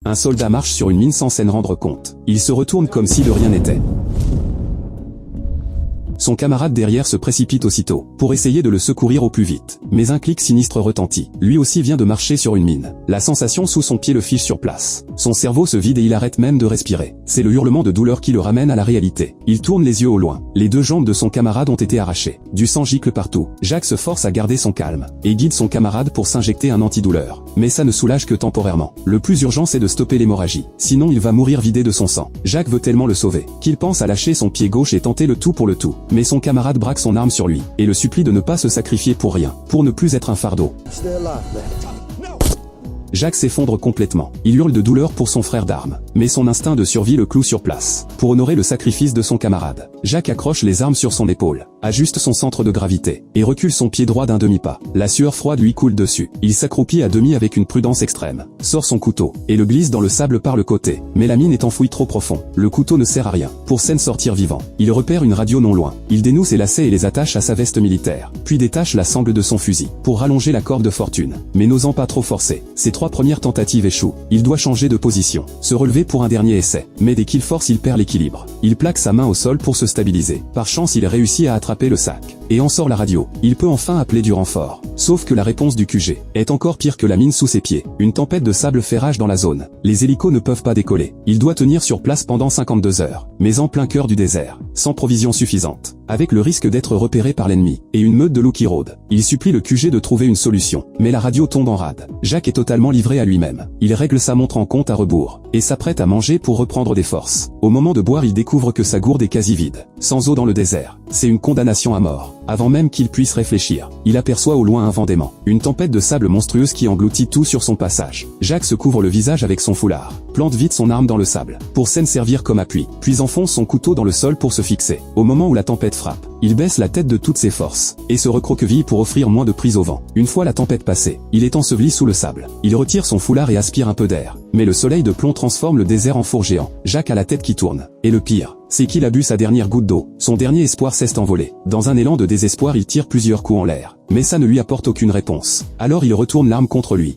Un soldat marche sur une mine sans s'en rendre compte. Il se retourne comme si de rien n'était. Son camarade derrière se précipite aussitôt, pour essayer de le secourir au plus vite. Mais un clic sinistre retentit. Lui aussi vient de marcher sur une mine. La sensation sous son pied le fiche sur place. Son cerveau se vide et il arrête même de respirer. C'est le hurlement de douleur qui le ramène à la réalité. Il tourne les yeux au loin. Les 2 jambes de son camarade ont été arrachées. Du sang gicle partout. Jacques se force à garder son calme, et guide son camarade pour s'injecter un antidouleur. Mais ça ne soulage que temporairement. Le plus urgent c'est de stopper l'hémorragie. Sinon il va mourir vidé de son sang. Jacques veut tellement le sauver, qu'il pense à lâcher son pied gauche et tenter le tout pour le tout. Mais son camarade braque son arme sur lui, et le supplie de ne pas se sacrifier pour rien, pour ne plus être un fardeau. Jacques s'effondre complètement. Il hurle de douleur pour son frère d'armes, mais son instinct de survie le cloue sur place. Pour honorer le sacrifice de son camarade, Jacques accroche les armes sur son épaule, ajuste son centre de gravité, et recule son pied droit d'un demi-pas. La sueur froide lui coule dessus. Il s'accroupit à demi avec une prudence extrême, sort son couteau, et le glisse dans le sable par le côté. Mais la mine est enfouie trop profond. Le couteau ne sert à rien, pour s'en sortir vivant. Il repère une radio non loin. Il dénoue ses lacets et les attache à sa veste militaire, puis détache la sangle de son fusil, pour rallonger la corde de fortune. Mais n'osant pas trop forcer, ses 3 premières tentatives échouent. Il doit changer de position, se relever pour un dernier essai. Mais dès qu'il force, il perd l'équilibre. Il plaque sa main au sol pour se stabiliser. Par chance, il réussit à attraper le sac, et en sort la radio. Il peut enfin appeler du renfort. Sauf que la réponse du QG est encore pire que la mine sous ses pieds. Une tempête de sable fait rage dans la zone. Les hélicos ne peuvent pas décoller. Il doit tenir sur place pendant 52 heures, mais en plein cœur du désert, sans provisions suffisantes, avec le risque d'être repéré par l'ennemi, et une meute de loups qui rôde. Il supplie le QG de trouver une solution, mais la radio tombe en rade. Jacques est totalement livré à lui-même. Il règle sa montre en compte à rebours, et s'apprête à manger pour reprendre des forces. Au moment de boire, il découvre que sa gourde est quasi vide. Sans eau dans le désert, c'est une condamnation à mort. Avant même qu'il puisse réfléchir, il aperçoit au loin un vent d'aimant, une tempête de sable monstrueuse qui engloutit tout sur son passage. Jacques se couvre le visage avec son foulard, plante vite son arme dans le sable, pour s'en servir comme appui, puis enfonce son couteau dans le sol pour se fixer. Au moment où la tempête frappe, il baisse la tête de toutes ses forces, et se recroqueville pour offrir moins de prise au vent. Une fois la tempête passée, il est enseveli sous le sable. Il retire son foulard et aspire un peu d'air. Mais le soleil de plomb transforme le désert en four géant. Jacques a la tête qui tourne. Et le pire, c'est qu'il a bu sa dernière goutte d'eau. Son dernier espoir s'est envolé. Dans un élan de désespoir, il tire plusieurs coups en l'air. Mais ça ne lui apporte aucune réponse. Alors il retourne l'arme contre lui.